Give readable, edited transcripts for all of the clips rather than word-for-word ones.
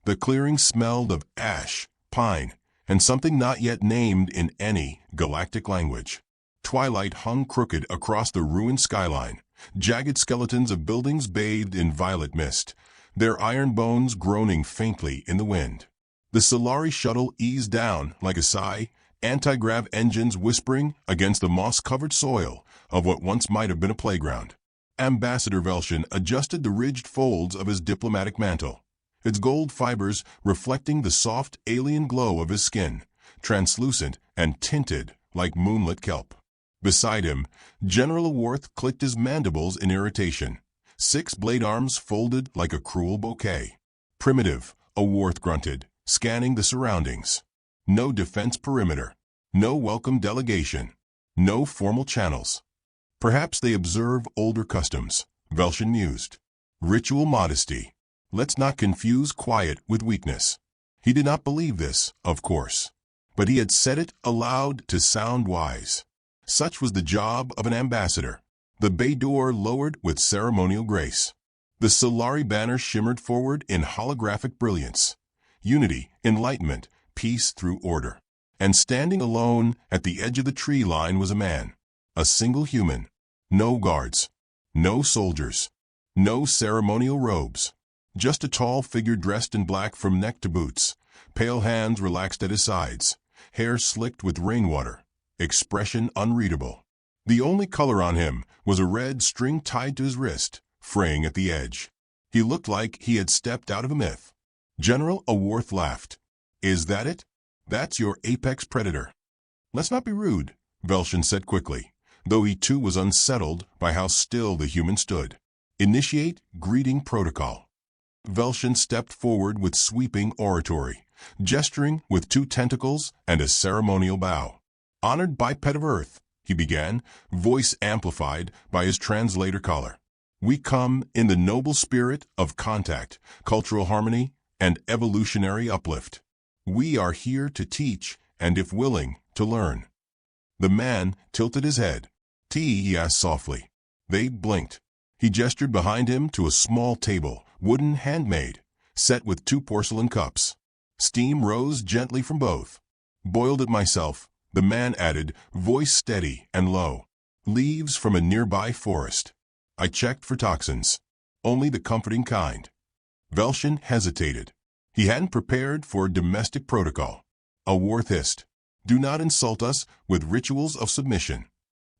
The clearing smelled of ash, pine, and something not yet named in any galactic language. Twilight hung crooked across the ruined skyline, jagged skeletons of buildings bathed in violet mist, their iron bones groaning faintly in the wind. The Solari shuttle eased down like a sigh, anti-grav engines whispering against the moss-covered soil of what once might have been a playground. Ambassador Velshin adjusted the ridged folds of his diplomatic mantle, its gold fibers reflecting the soft alien glow of his skin, translucent and tinted like moonlit kelp. Beside him, General Aworth clicked his mandibles in irritation, 6 blade arms folded like a cruel bouquet. Primitive, Aworth grunted, scanning the surroundings. No defense perimeter, no welcome delegation, no formal channels. Perhaps they observe older customs, Velshin mused. Ritual modesty. Let's not confuse quiet with weakness. He did not believe this, of course, but he had said it aloud to sound wise. Such was the job of an ambassador. The bay door lowered with ceremonial grace. The Solari banner shimmered forward in holographic brilliance. Unity, enlightenment, peace through order. And standing alone at the edge of the tree line was a man. A single human. No guards. No soldiers. No ceremonial robes. Just a tall figure dressed in black from neck to boots. Pale hands relaxed at his sides. Hair slicked with rainwater. Expression unreadable. The only color on him was a red string tied to his wrist, fraying at the edge. He looked like he had stepped out of a myth. General Aworth laughed. Is that it? That's your apex predator. Let's not be rude, Velshin said quickly, though he too was unsettled by how still the human stood. Initiate greeting protocol. Velshin stepped forward with sweeping oratory, gesturing with 2 tentacles and a ceremonial bow. Honored biped of Earth, he began, voice amplified by his translator collar. We come in the noble spirit of contact, cultural harmony, and evolutionary uplift. We are here to teach, and if willing, to learn. The man tilted his head. Tea, he asked softly. They blinked. He gestured behind him to a small table, wooden handmade, set with 2 porcelain cups. Steam rose gently from both. Boiled it myself, the man added, voice steady and low. Leaves from a nearby forest. I checked for toxins. Only the comforting kind. Velshin hesitated. He hadn't prepared for domestic protocol. Aworth hissed. Do not insult us with rituals of submission.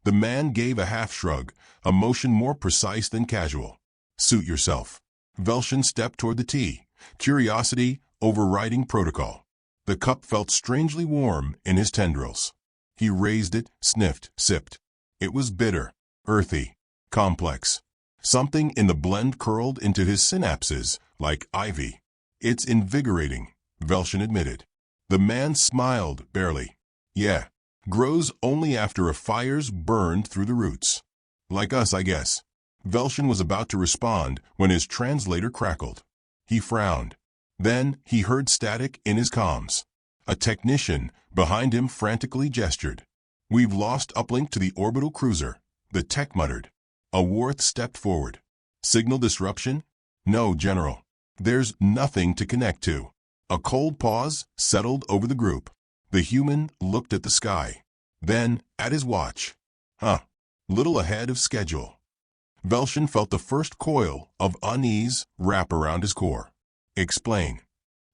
The man gave a half shrug, a motion more precise than casual. Suit yourself. Velshin stepped toward the tea, curiosity overriding protocol. The cup felt strangely warm in his tendrils. He raised it, sniffed, sipped. It was bitter, earthy, complex. Something in the blend curled into his synapses, like ivy. It's invigorating, Velshin admitted. The man smiled, barely. Yeah, grows only after a fire's burned through the roots. Like us, I guess. Velshin was about to respond when his translator crackled. He frowned. Then he heard static in his comms. A technician behind him frantically gestured. We've lost uplink to the orbital cruiser, the tech muttered. Aworth stepped forward. Signal disruption? No, General. There's nothing to connect to. A cold pause settled over the group. The human looked at the sky, then at his watch. Little ahead of schedule. Velshin felt the first coil of unease wrap around his core. Explain.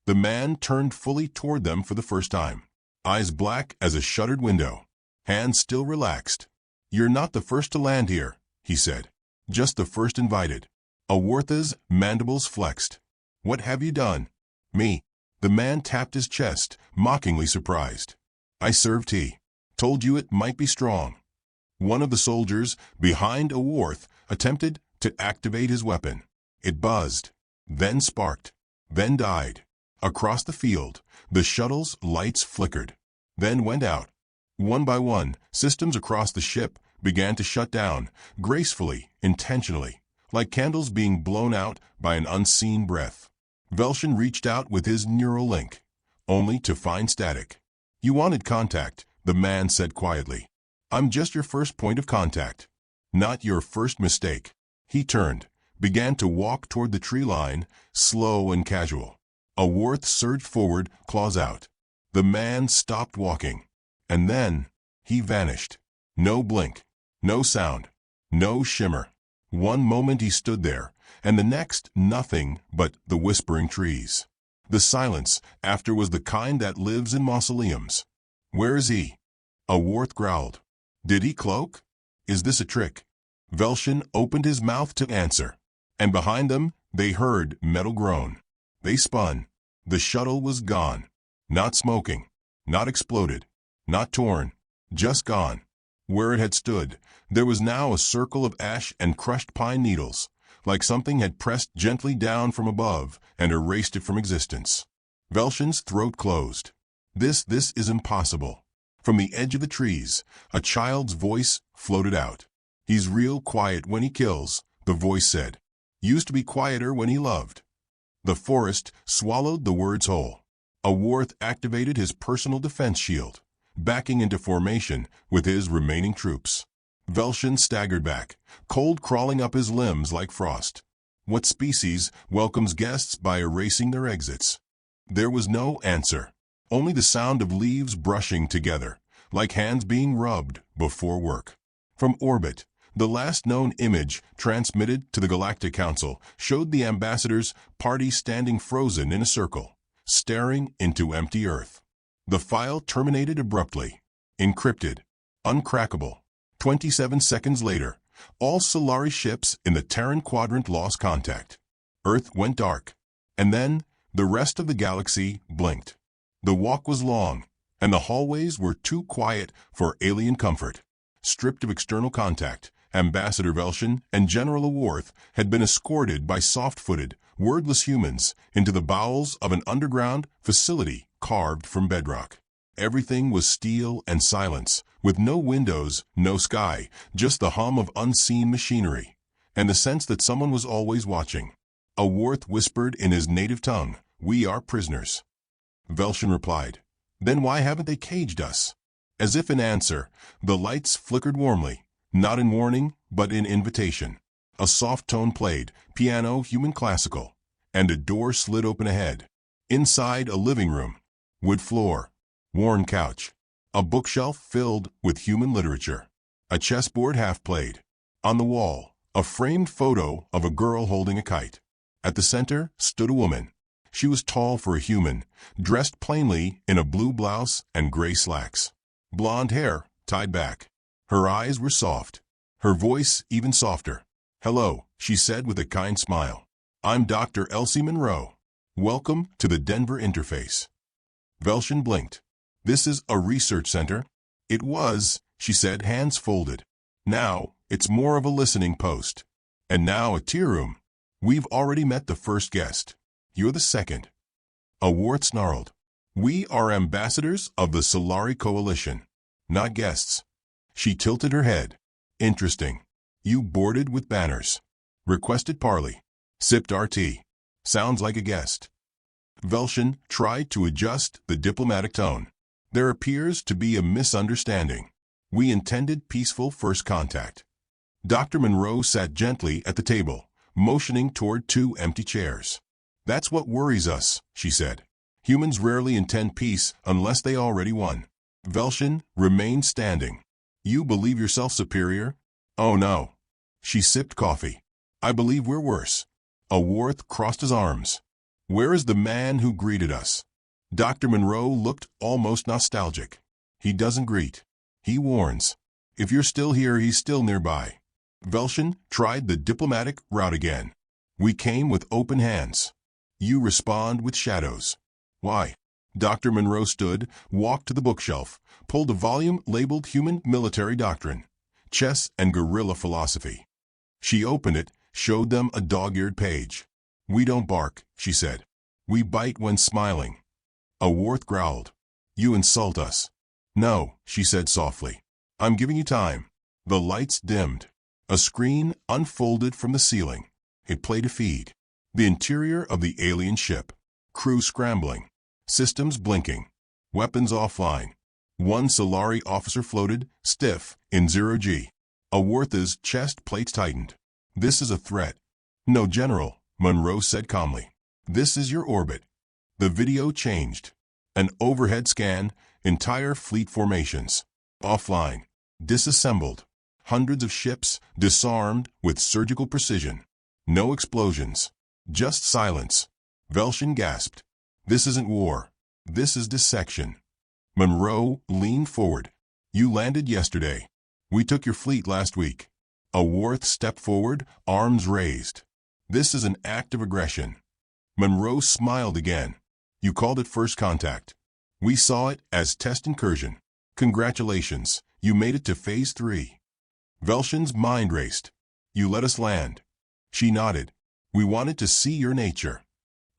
The man turned fully toward them for the first time, eyes black as a shuttered window, hands still relaxed. You're not the first to land here, he said. Just the first invited. Aworth's mandibles flexed. What have you done? Me. The man tapped his chest, mockingly surprised. I served tea. Told you it might be strong. One of the soldiers behind Aworth attempted to activate his weapon. It buzzed, then sparked, then died. Across the field, the shuttle's lights flickered, then went out. One by one, systems across the ship began to shut down, gracefully, intentionally, like candles being blown out by an unseen breath. Velshin reached out with his neural link, only to find static. You wanted contact, the man said quietly. I'm just your first point of contact. Not your first mistake. He turned, began to walk toward the tree line, slow and casual. A Worth surged forward, claws out. The man stopped walking. And then, he vanished. No blink. No sound. No shimmer. One moment he stood there, and the next nothing but the whispering trees. The silence after was the kind that lives in mausoleums. Where is he? A Worth growled. Did he cloak? Is this a trick? Velshin opened his mouth to answer, and behind them they heard metal groan. They spun. The shuttle was gone. Not smoking. Not exploded. Not torn. Just gone. Where it had stood, there was now a circle of ash and crushed pine needles, like something had pressed gently down from above and erased it from existence. Velshin's throat closed. This is impossible. From the edge of the trees, a child's voice floated out. He's real quiet when he kills, the voice said. Used to be quieter when he loved. The forest swallowed the words whole. A Worth activated his personal defense shield, backing into formation with his remaining troops. Velshin staggered back, cold crawling up his limbs like frost. What species welcomes guests by erasing their exits? There was no answer, only the sound of leaves brushing together, like hands being rubbed before work. From orbit, the last known image transmitted to the Galactic Council showed the ambassador's party standing frozen in a circle, staring into empty Earth. The file terminated abruptly. Encrypted. Uncrackable. 27 seconds later, all Solari ships in the Terran Quadrant lost contact. Earth went dark. And then, the rest of the galaxy blinked. The walk was long, and the hallways were too quiet for alien comfort. Stripped of external contact, Ambassador Velshin and General Worth had been escorted by soft-footed, wordless humans into the bowels of an underground facility carved from bedrock. Everything was steel and silence, with no windows, no sky, just the hum of unseen machinery, and the sense that someone was always watching. A Worth whispered in his native tongue, "We are prisoners." Velshin replied, "Then why haven't they caged us?" As if in answer, the lights flickered warmly, not in warning, but in invitation. A soft tone played, piano human classical, and a door slid open ahead. Inside a living room, wood floor, worn couch, a bookshelf filled with human literature, a chessboard half played. On the wall, a framed photo of a girl holding a kite. At the center stood a woman. She was tall for a human, dressed plainly in a blue blouse and gray slacks. Blonde hair tied back. Her eyes were soft, her voice even softer. "Hello," she said with a kind smile. "I'm Dr. Elsie Monroe. Welcome to the Denver Interface." Velshin blinked. "This is a research center?" "It was," she said, hands folded. "Now, it's more of a listening post. And now a tea room. We've already met the first guest. You're the second." A Worth snarled. "We are ambassadors of the Solari Coalition, not guests." She tilted her head. "Interesting. You boarded with banners. Requested parley. Sipped our tea. Sounds like a guest." Velshin tried to adjust the diplomatic tone. "There appears to be a misunderstanding. We intended peaceful first contact." Dr. Monroe sat gently at the table, motioning toward two empty chairs. "That's what worries us," she said. "Humans rarely intend peace unless they already won." Velshin remained standing. "You believe yourself superior?" "Oh no." She sipped coffee. "I believe we're worse." A Worth crossed his arms. "Where is the man who greeted us?" Dr. Monroe looked almost nostalgic. "He doesn't greet. He warns. If you're still here, he's still nearby." Velshin tried the diplomatic route again. "We came with open hands. You respond with shadows. Why?" Dr. Monroe stood, walked to the bookshelf, pulled a volume labeled Human Military Doctrine, Chess and Guerrilla Philosophy. She opened it, showed them a dog-eared page. "We don't bark," she said. "We bite when smiling." A Worth growled. "You insult us." "No," she said softly. "I'm giving you time." The lights dimmed. A screen unfolded from the ceiling. It played a feed. The interior of the alien ship. Crew scrambling. Systems blinking. Weapons offline. One Solari officer floated, stiff, in 0G. A Worth's chest plates tightened. "This is a threat." "No, General," Monroe said calmly. "This is your orbit." The video changed. An overhead scan, entire fleet formations. Offline. Disassembled. Hundreds of ships disarmed with surgical precision. No explosions. Just silence. Velshin gasped. This isn't war. This is dissection. Monroe leaned forward. You landed yesterday. We took your fleet last week. A Worth stepped forward, arms raised. This is an act of aggression. Monroe smiled again. You called it first contact. We saw it as test incursion. Congratulations, you made it to Phase 3. Velshin's mind raced. You let us land. She nodded. We wanted to see your nature.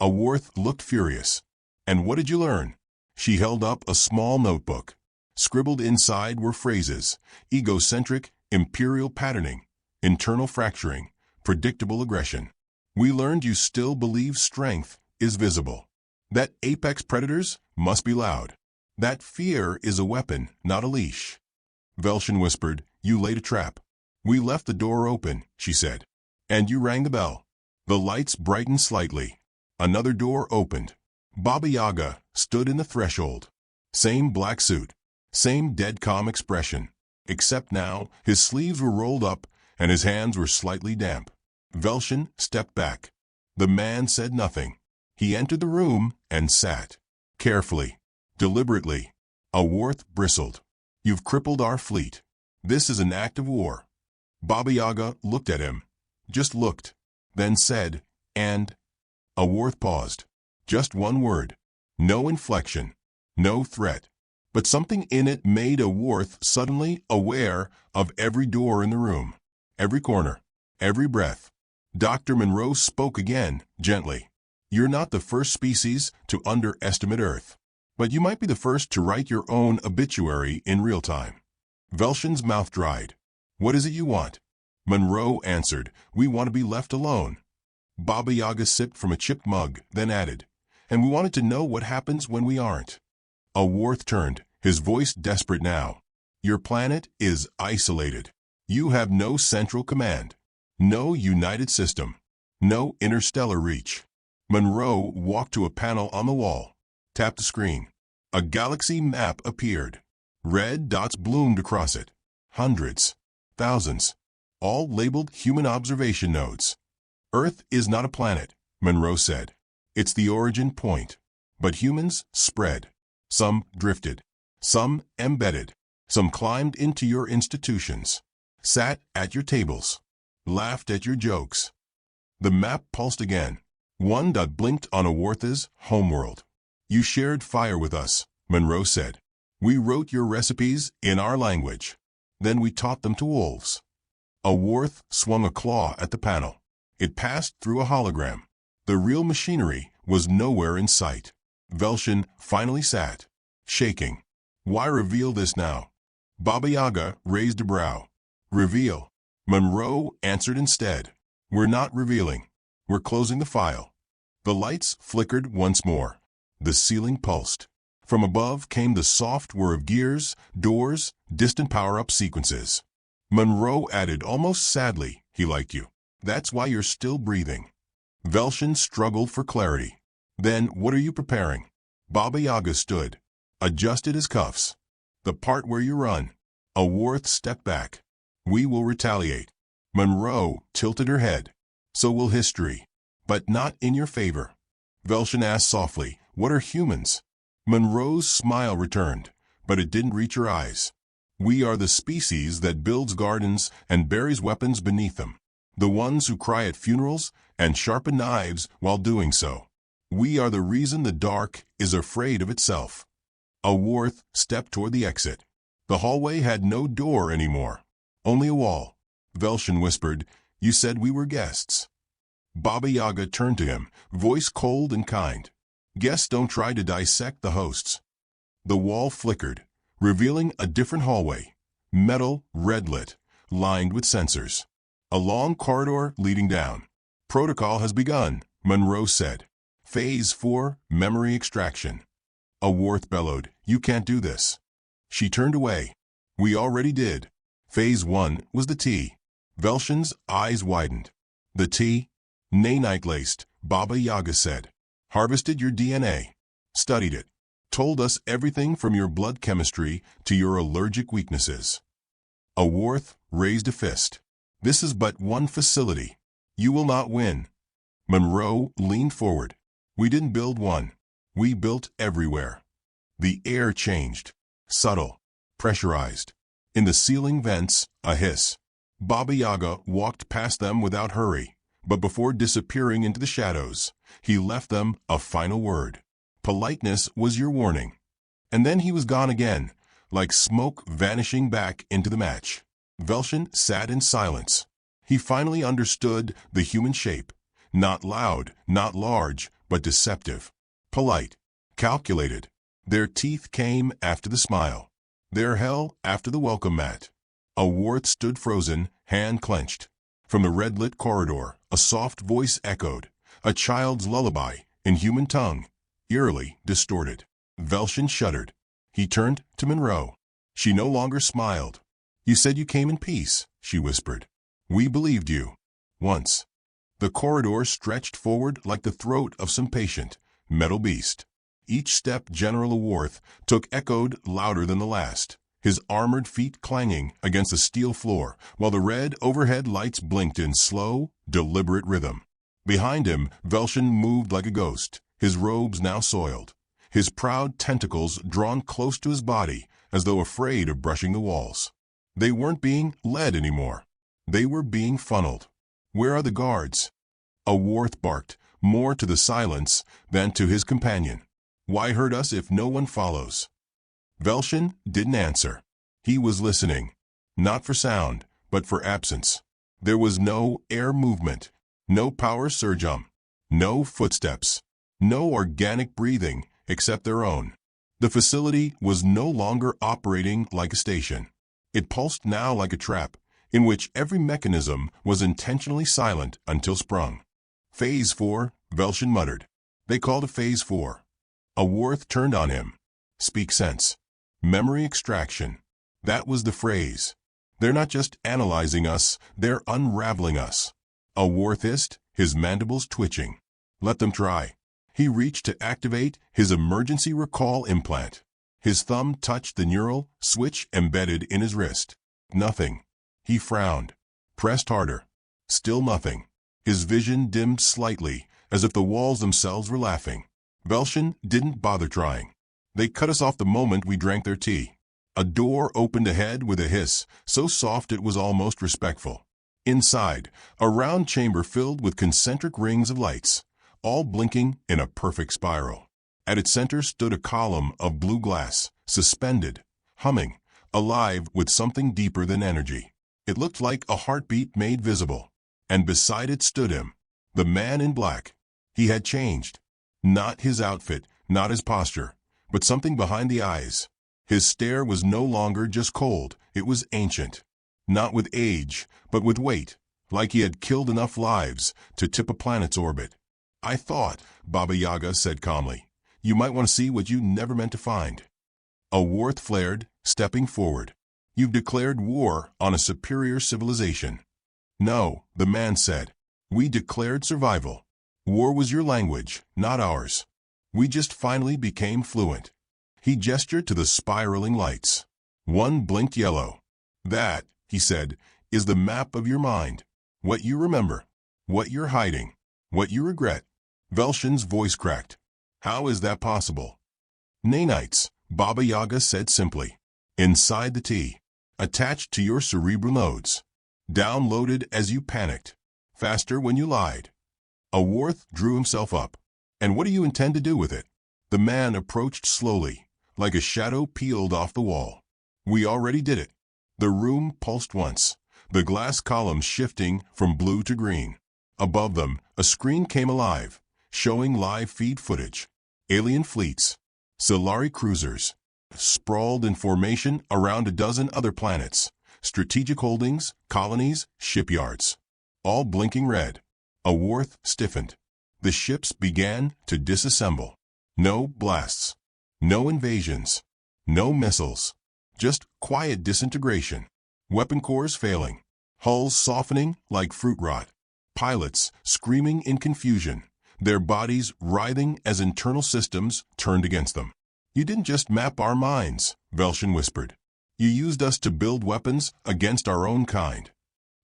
A Worth looked furious. And what did you learn? She held up a small notebook. Scribbled inside were phrases: egocentric, imperial patterning, internal fracturing, predictable aggression. We learned you still believe strength is visible. That apex predators must be loud. That fear is a weapon, not a leash. Velshin whispered, you laid a trap. We left the door open, she said. And you rang the bell. The lights brightened slightly. Another door opened. Baba Yaga stood in the threshold. Same black suit. Same dead calm expression. Except now, his sleeves were rolled up and his hands were slightly damp. Velshin stepped back. The man said nothing. He entered the room and sat. Carefully. Deliberately. A Worth bristled. You've crippled our fleet. This is an act of war. Baba Yaga looked at him. Just looked. Then said, and? A Worth paused. Just one word. No inflection. No threat. But something in it made a Worth suddenly aware of every door in the room. Every corner. Every breath. Dr. Monroe spoke again, gently. You're not the first species to underestimate Earth. But you might be the first to write your own obituary in real time. Velshin's mouth dried. What is it you want? Monroe answered, we want to be left alone. Baba Yaga sipped from a chipped mug, then added, and we wanted to know what happens when we aren't. A Worth turned, his voice desperate now. Your planet is isolated. You have no central command. No united system. No interstellar reach. Monroe walked to a panel on the wall. Tapped the screen. A galaxy map appeared. Red dots bloomed across it. Hundreds. Thousands. All labeled human observation nodes. Earth is not a planet, Monroe said. It's the origin point. But humans spread. Some drifted. Some embedded. Some climbed into your institutions. Sat at your tables. Laughed at your jokes. The map pulsed again. One dot blinked on a Worth's homeworld. You shared fire with us, Monroe said. We wrote your recipes in our language. Then we taught them to wolves. A Worth swung a claw at the panel. It passed through a hologram. The real machinery was nowhere in sight. Velshin finally sat, shaking. Why reveal this now? Baba Yaga raised a brow. Reveal. Monroe answered instead. We're not revealing. We're closing the file. The lights flickered once more. The ceiling pulsed. From above came the soft whir of gears, doors, distant power-up sequences. Monroe added almost sadly, he liked you. That's why you're still breathing. Velshin struggled for clarity. Then, what are you preparing? Baba Yaga stood, adjusted his cuffs. The part where you run. A Worth stepped back. We will retaliate. Monroe tilted her head. So will history. But not in your favor. Velshin asked softly, what are humans? Monroe's smile returned, but it didn't reach her eyes. We are the species that builds gardens and buries weapons beneath them. The ones who cry at funerals and sharpen knives while doing so. We are the reason the dark is afraid of itself. A Worth stepped toward the exit. The hallway had no door anymore. Only a wall. Velshin whispered, you said we were guests. Baba Yaga turned to him, voice cold and kind. Guests don't try to dissect the hosts. The wall flickered, revealing a different hallway. Metal, red-lit, lined with sensors. A long corridor leading down. Protocol has begun, Monroe said. Phase 4, memory extraction. A Worth bellowed, you can't do this. She turned away. We already did. Phase 1 was the T. Velshin's eyes widened. The T? Nanite-laced, Baba Yaga said. harvested your DNA, studied it, told us everything from your blood chemistry to your allergic weaknesses. Aworth raised a fist. This is but one facility. You will not win. Monroe leaned forward. We didn't build one. We built everywhere. The air changed. Subtle. Pressurized. In the ceiling vents, a hiss. Baba Yaga walked past them without hurry, but before disappearing into the shadows, he left them a final word. Politeness was your warning. And then he was gone again, like smoke vanishing back into the match. Velshin sat in silence. He finally understood the human shape. Not loud, not large, but deceptive. Polite. Calculated. Their teeth came after the smile. Their hell after the welcome mat. Aworth stood frozen, hand clenched. From the red-lit corridor, a soft voice echoed. A child's lullaby, in human tongue, eerily distorted. Velshin shuddered. He turned to Monroe. She no longer smiled. You said you came in peace, she whispered. We believed you. Once. The corridor stretched forward like the throat of some patient, metal beast. Each step General Aworth took echoed louder than the last, his armored feet clanging against the steel floor, while the red overhead lights blinked in slow, deliberate rhythm. Behind him, Velshin moved like a ghost, his robes now soiled, his proud tentacles drawn close to his body as though afraid of brushing the walls. They weren't being led anymore. They were being funneled. Where are the guards? Aworth barked, more to the silence than to his companion. Why hurt us if no one follows? Velshin didn't answer. He was listening. Not for sound, but for absence. There was no air movement, no power surge, no footsteps, no organic breathing except their own. The facility was no longer operating like a station. It pulsed now like a trap, in which every mechanism was intentionally silent until sprung. Phase 4, Velshin muttered. They called it Phase 4. Aworth turned on him. Speak sense. Memory extraction. That was the phrase. They're not just analyzing us, they're unraveling us. Aworth hissed, his mandibles twitching. Let them try. He reached to activate his emergency recall implant. His thumb touched the neural switch embedded in his wrist. Nothing. He frowned. Pressed harder. Still nothing. His vision dimmed slightly, as if the walls themselves were laughing. Velshin didn't bother trying. They cut us off the moment we drank their tea. A door opened ahead with a hiss, so soft it was almost respectful. Inside, a round chamber filled with concentric rings of lights, all blinking in a perfect spiral. At its center stood a column of blue glass, suspended, humming, alive with something deeper than energy. It looked like a heartbeat made visible. And beside it stood him, the man in black. He had changed. Not his outfit, not his posture, but something behind the eyes. His stare was no longer just cold, it was ancient. Not with age, but with weight, like he had killed enough lives to tip a planet's orbit. I thought, Baba Yaga said calmly, you might want to see what you never meant to find. Aworth flared, stepping forward. You've declared war on a superior civilization. No, the man said. We declared survival. War was your language, not ours. We just finally became fluent. He gestured to the spiraling lights. One blinked yellow. That, he said, is the map of your mind. What you remember. What you're hiding. What you regret. Velshin's voice cracked. How is that possible? Nanites, Baba Yaga said simply. Inside the tea. Attached to your cerebral nodes. Downloaded as you panicked. Faster when you lied. Aworth drew himself up. And what do you intend to do with it? The man approached slowly, like a shadow peeled off the wall. We already did it. The room pulsed once, the glass columns shifting from blue to green. Above them, a screen came alive, showing live feed footage. Alien fleets, Solari cruisers, sprawled in formation around a dozen other planets. Strategic holdings, colonies, shipyards. All blinking red. Aworth stiffened. The ships began to disassemble. No blasts. No invasions. No missiles. Just quiet disintegration. Weapon cores failing. Hulls softening like fruit rot. Pilots screaming in confusion. their bodies writhing as internal systems turned against them. "You didn't just map our minds," Velshin whispered. "You used us to build weapons against our own kind."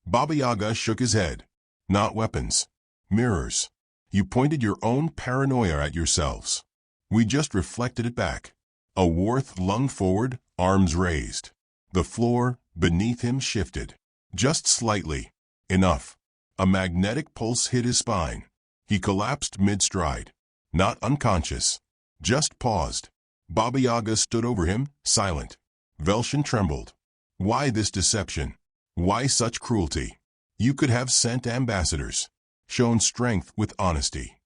Baba Yaga shook his head. "Not weapons. Mirrors. You pointed your own paranoia at yourselves. We just reflected it back." A Worth lunged forward, arms raised. The floor beneath him shifted. Just slightly. Enough. A magnetic pulse hit his spine. He collapsed mid-stride. Not unconscious. Just paused. Baba Yaga stood over him, silent. Velshin trembled. Why this deception? Why such cruelty? You could have sent ambassadors. Shown strength with honesty.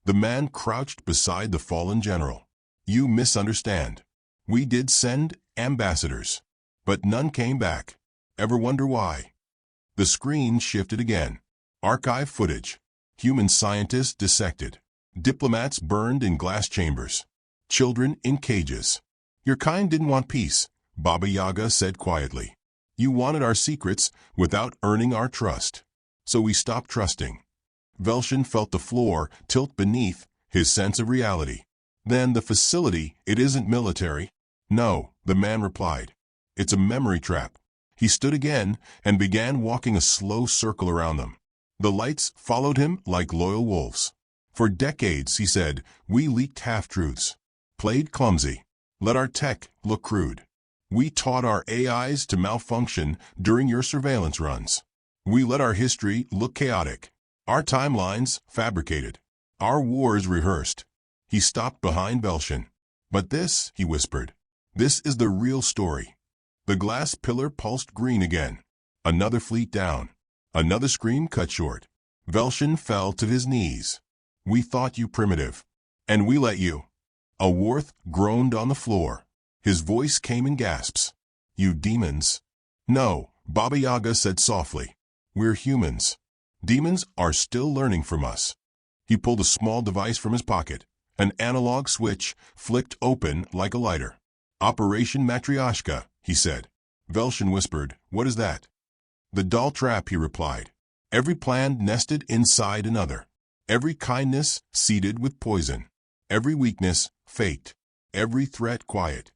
The man crouched beside the fallen general. "You misunderstand. We did send ambassadors. But none came back. Ever wonder why?" The screen shifted again. Archive footage. Human scientists dissected. Diplomats burned in glass chambers. Children in cages. "Your kind didn't want peace," Baba Yaga said quietly. "You wanted our secrets without earning our trust. So we stopped trusting." Velshin felt the floor tilt beneath his sense of reality. "Then the facility, it isn't military?" "No," the man replied. "It's a memory trap." He stood again and began walking a slow circle around them. The lights followed him like loyal wolves. "For decades," he said, "we leaked half-truths. Played clumsy. Let our tech look crude. We taught our AIs to malfunction during your surveillance runs. We let our history look chaotic. Our timelines fabricated. Our wars rehearsed." He stopped behind Velshin. "But this," he whispered, "this is the real story." The glass pillar pulsed green again. Another fleet down. Another scream cut short. Velshin fell to his knees. "We thought you primitive. And we let you." A Worth groaned on the floor. His voice came in gasps. "You demons." "No," Baba Yaga said softly. "We're humans. Demons are still learning from us." He pulled a small device from his pocket. An analog switch flicked open like a lighter. "Operation Matryoshka," he said. Velshin whispered, "What is that?" "The doll trap," he replied. "Every plan nested inside another. Every kindness seeded with poison. Every weakness faked. Every threat quiet."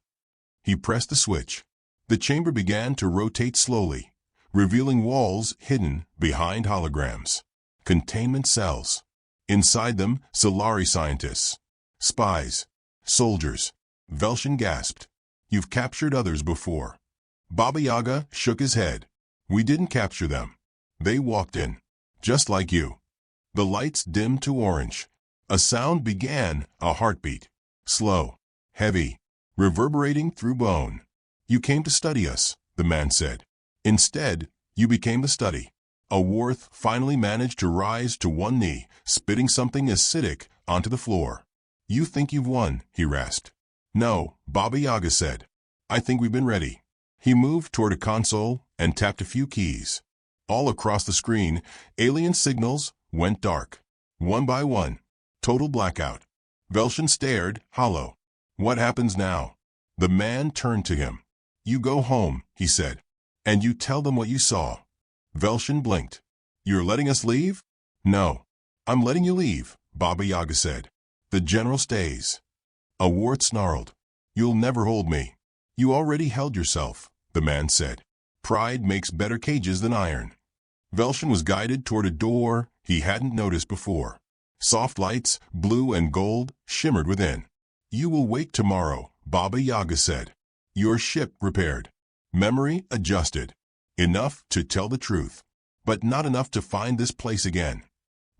He pressed the switch. The chamber began to rotate slowly, revealing walls hidden behind holograms. Containment cells. Inside them, Solari scientists. Spies. Soldiers. Velshin gasped. "You've captured others before." Baba Yaga shook his head. "We didn't capture them. They walked in. Just like you." The lights dimmed to orange. A sound began, a heartbeat. Slow. Heavy. Reverberating through bone. "You came to study us," the man said. "Instead, you became the study." A Worth finally managed to rise to one knee, spitting something acidic onto the floor. "You think you've won," he rasped. "No," Baba Yaga said. "I think we've been ready." He moved toward a console and tapped a few keys. All across the screen, alien signals went dark. One by one. Total blackout. Velshin stared, hollow. "What happens now?" The man turned to him. "You go home," he said. "And you tell them what you saw." Velshin blinked. "You're letting us leave?" "No. I'm letting you leave," Baba Yaga said. "The general stays." A Worth snarled. "You'll never hold me." "You already held yourself," the man said. "Pride makes better cages than iron." Velshin was guided toward a door he hadn't noticed before. Soft lights, blue and gold, shimmered within. "You will wake tomorrow," Baba Yaga said. "Your ship repaired. Memory adjusted. Enough to tell the truth. But not enough to find this place again."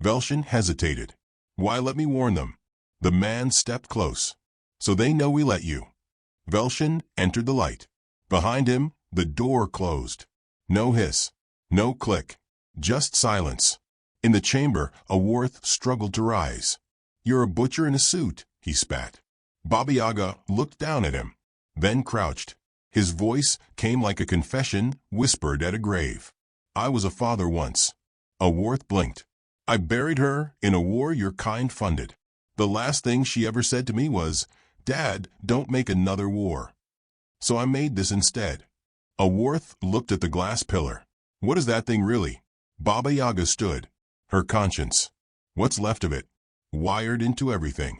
Velshin hesitated. "Why let me warn them?" The man stepped close. "So they know we let you." Velshin entered the light. Behind him, the door closed. No hiss. No click. Just silence. In the chamber, a Worth struggled to rise. "You're a butcher in a suit," he spat. Baba Yaga looked down at him, then crouched. His voice came like a confession whispered at a grave. "I was a father once." A Worth blinked. "I buried her in a war your kind funded. The last thing she ever said to me was, 'Dad, don't make another war.' So I made this instead." A Worth looked at the glass pillar. "What is that thing really?" Baba Yaga stood. "Her conscience. What's left of it. wired into everything.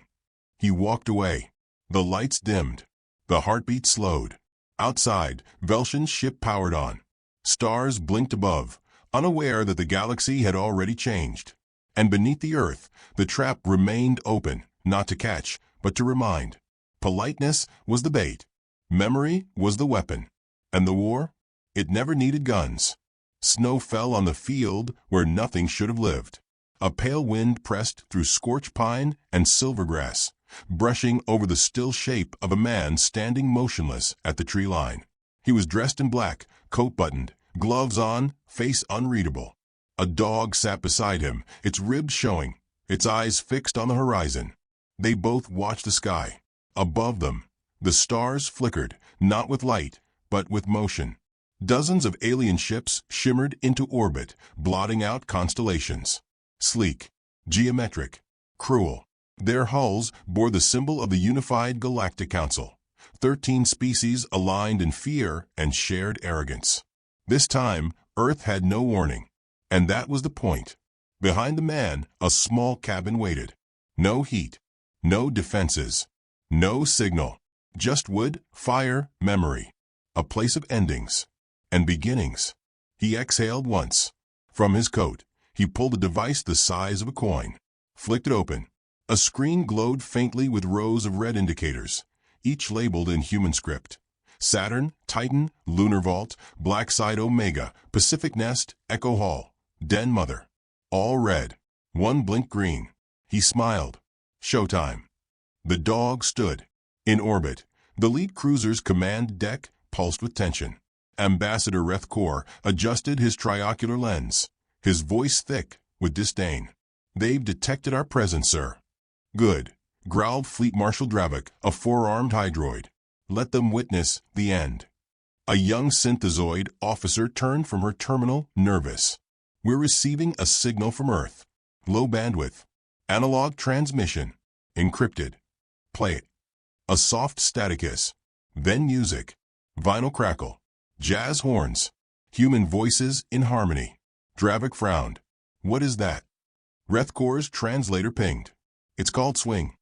He walked away. The lights dimmed. The heartbeat slowed. Outside, Velshin's ship powered on. Stars blinked above, unaware that the galaxy had already changed. And beneath the Earth, the trap remained open, not to catch, but to remind. Politeness was the bait. Memory was the weapon. And the war? It never needed guns. Snow fell on the field where nothing should have lived. A pale wind pressed through scorched pine and silver grass, brushing over the still shape of a man standing motionless at the tree line. He was dressed in black, coat buttoned, gloves on, face unreadable. A dog sat beside him, its ribs showing, its eyes fixed on the horizon. They both watched the sky. Above them, the stars flickered, not with light, but with motion. Dozens of alien ships shimmered into orbit, blotting out constellations. Sleek, geometric, cruel. Their hulls bore the symbol of the unified Galactic Council. 13 species aligned in fear and shared arrogance. This time, Earth had no warning. And that was the point. Behind the man, a small cabin waited. No heat, no defenses, no signal. Just wood, fire, memory. A place of endings and beginnings. He exhaled once. From his coat, he pulled a device the size of a coin. Flicked it open. A screen glowed faintly with rows of red indicators, each labeled in human script. Saturn, Titan, Lunar Vault, Black Side Omega, Pacific Nest, Echo Hall, Den Mother. All red. One blinked green. He smiled. Showtime. The dog stood. In orbit, the lead cruiser's command deck pulsed with tension. Ambassador Rethkor adjusted his triocular lens, his voice thick with disdain. "They've detected our presence, sir." "Good," growled Fleet Marshal Dravik, a four-armed hydroid. "Let them witness the end." A young synthezoid officer turned from her terminal, nervous. "We're receiving a signal from Earth. Low bandwidth. Analog transmission. Encrypted. Play it." A soft static hiss. Then music. Vinyl crackle. Jazz horns. Human voices in harmony. Dravik frowned. "What is that?" Rethkor's translator pinged. "It's called swing."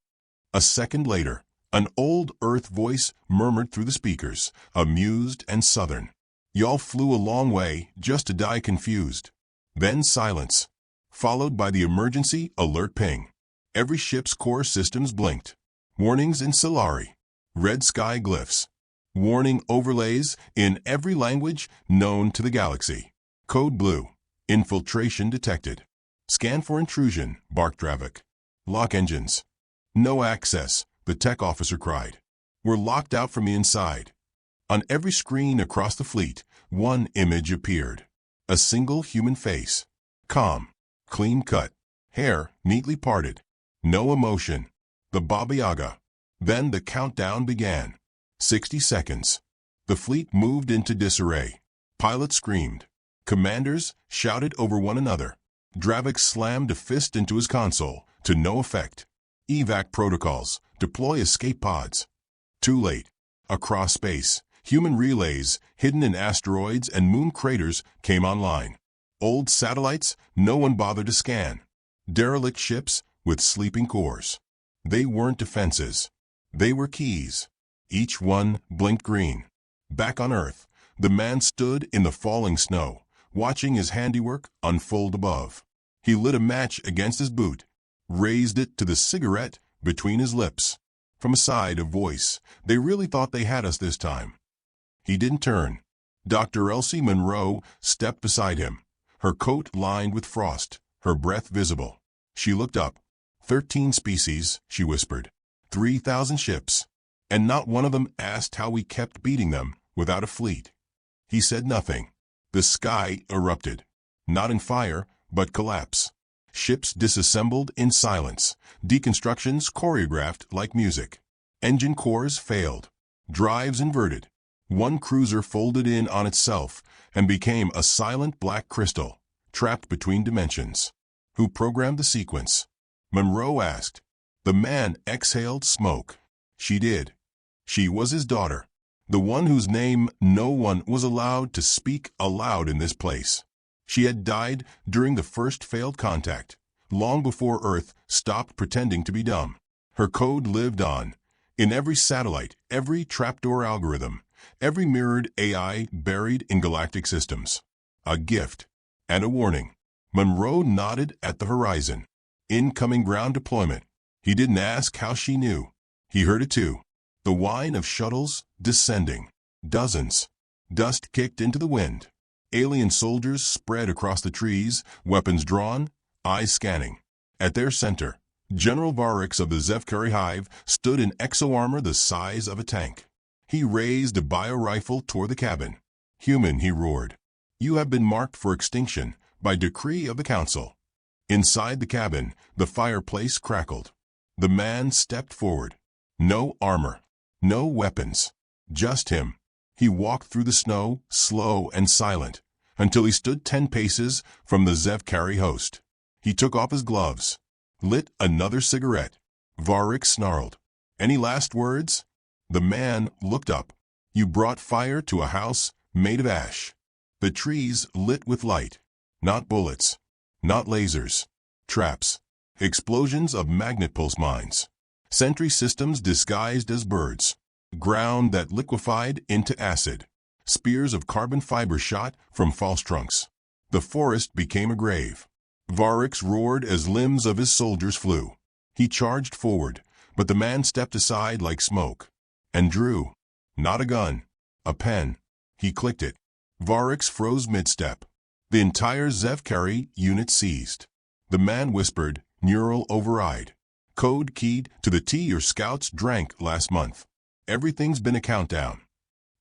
A second later, an old Earth voice murmured through the speakers, amused and southern. "Y'all flew a long way just to die confused." Then silence, followed by the emergency alert ping. Every ship's core systems blinked. Warnings in Solari. Red sky glyphs. Warning overlays in every language known to the galaxy. Code blue. Infiltration detected. "Scan for intrusion," barked Dravik. "Lock engines." "No access," the tech officer cried. "We're locked out from the inside." On every screen across the fleet, one image appeared. A single human face. Calm. Clean cut. Hair neatly parted. No emotion. The Baba Yaga. Then the countdown began. 60 seconds. The fleet moved into disarray. Pilots screamed. Commanders shouted over one another. Dravik slammed a fist into his console, to no effect. Evac protocols. Deploy escape pods. Too late. Across space, human relays, hidden in asteroids and moon craters, came online. Old satellites no one bothered to scan. Derelict ships with sleeping cores. They weren't defenses. They were keys. Each one blinked green. Back on Earth, the man stood in the falling snow, watching his handiwork unfold above. He lit a match against his boot, raised it to the cigarette between his lips. From a side, a voice. "They really thought they had us this time." He didn't turn. Dr. Elsie Monroe stepped beside him, her coat lined with frost, her breath visible. She looked up. 13 species, she whispered. 3,000 ships. And not one of them asked how we kept beating them without a fleet. He said nothing. The sky erupted. Not in fire, but collapse. Ships disassembled in silence. Deconstructions choreographed like music. Engine cores failed. Drives inverted. One cruiser folded in on itself and became a silent black crystal, trapped between dimensions. Who programmed the sequence? Monroe asked. The man exhaled smoke. She did. She was his daughter, the one whose name no one was allowed to speak aloud in this place. She had died during the first failed contact, long before Earth stopped pretending to be dumb. Her code lived on. In every satellite, every trapdoor algorithm, every mirrored AI buried in galactic systems. A gift and a warning. Monroe nodded at the horizon. Incoming ground deployment. He didn't ask how she knew. He heard it too. The whine of shuttles descending. Dozens. Dust kicked into the wind. Alien soldiers spread across the trees, weapons drawn, eyes scanning. At their center, General Varix of the Zevkari Hive stood in exo-armor the size of a tank. He raised a bio-rifle toward the cabin. "Human," he roared. "You have been marked for extinction by decree of the Council." Inside the cabin, the fireplace crackled. The man stepped forward. No armor. No weapons. Just him. He walked through the snow, slow and silent, until he stood 10 paces from the Zevkari host. He took off his gloves. Lit another cigarette. Varix snarled. "Any last words?" The man looked up. "You brought fire to a house made of ash." The trees lit with light. Not bullets. Not lasers. Traps. Explosions of magnet pulse mines. Sentry systems disguised as birds. Ground that liquefied into acid. Spears of carbon fiber shot from false trunks. The forest became a grave. Varix roared as limbs of his soldiers flew. He charged forward, but the man stepped aside like smoke. And drew. Not a gun. A pen. He clicked it. Varix froze mid-step. The entire Zevkari unit seized. The man whispered, neural override. "Code keyed to the tea your scouts drank last month. Everything's been a countdown."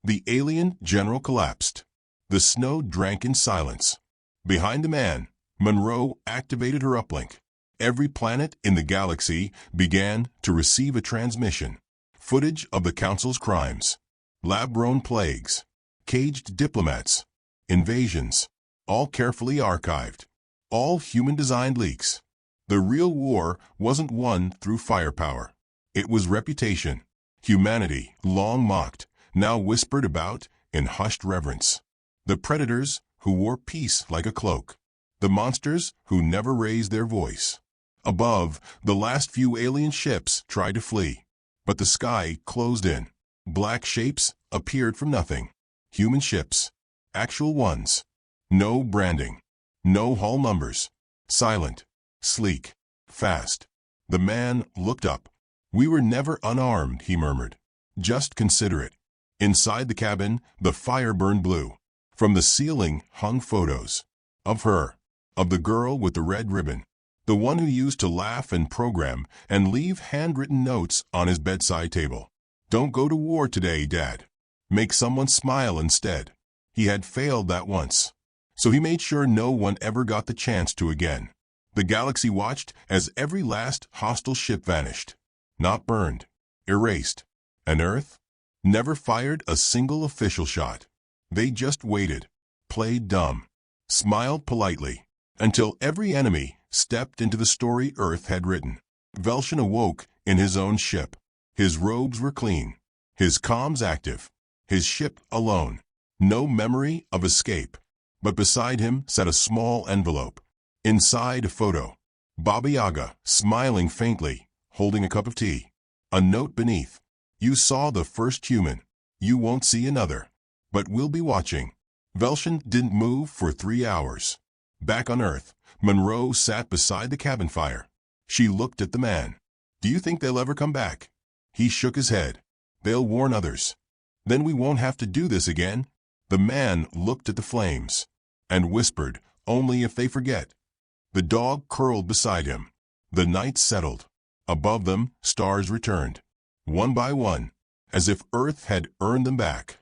The alien general collapsed. The snow drank in silence. Behind the man, Monroe activated her uplink. Every planet in the galaxy began to receive a transmission. Footage of the Council's crimes. Lab-grown plagues. Caged diplomats. Invasions. All carefully archived. All human-designed leaks. The real war wasn't won through firepower. It was reputation. Humanity, long mocked, now whispered about in hushed reverence. The predators who wore peace like a cloak. The monsters who never raised their voice. Above, the last few alien ships tried to flee. But the sky closed in. Black shapes appeared from nothing. Human ships. Actual ones. No branding. No hull numbers. Silent. Sleek. Fast. The man looked up. "We were never unarmed," he murmured. "Just consider it." Inside the cabin, the fire burned blue. From the ceiling hung photos. Of her. Of the girl with the red ribbon. The one who used to laugh and program and leave handwritten notes on his bedside table. "Don't go to war today, Dad. Make someone smile instead." He had failed that once. So he made sure no one ever got the chance to again. The galaxy watched as every last hostile ship vanished. Not burned. Erased. And Earth never fired a single official shot. They just waited. Played dumb. Smiled politely. Until every enemy stepped into the story Earth had written. Velshin awoke in his own ship. His robes were clean. His comms active. His ship alone. No memory of escape. But beside him sat a small envelope. Inside a photo. Baba Yaga, smiling faintly, holding a cup of tea. A note beneath. "You saw the first human. You won't see another. But we'll be watching." Velshin didn't move for 3 hours. Back on Earth, Monroe sat beside the cabin fire. She looked at the man. "Do you think they'll ever come back?" He shook his head. "They'll warn others. Then we won't have to do this again." The man looked at the flames and whispered, "Only if they forget." The dog curled beside him. The night settled. Above them, stars returned. One by one, as if Earth had earned them back.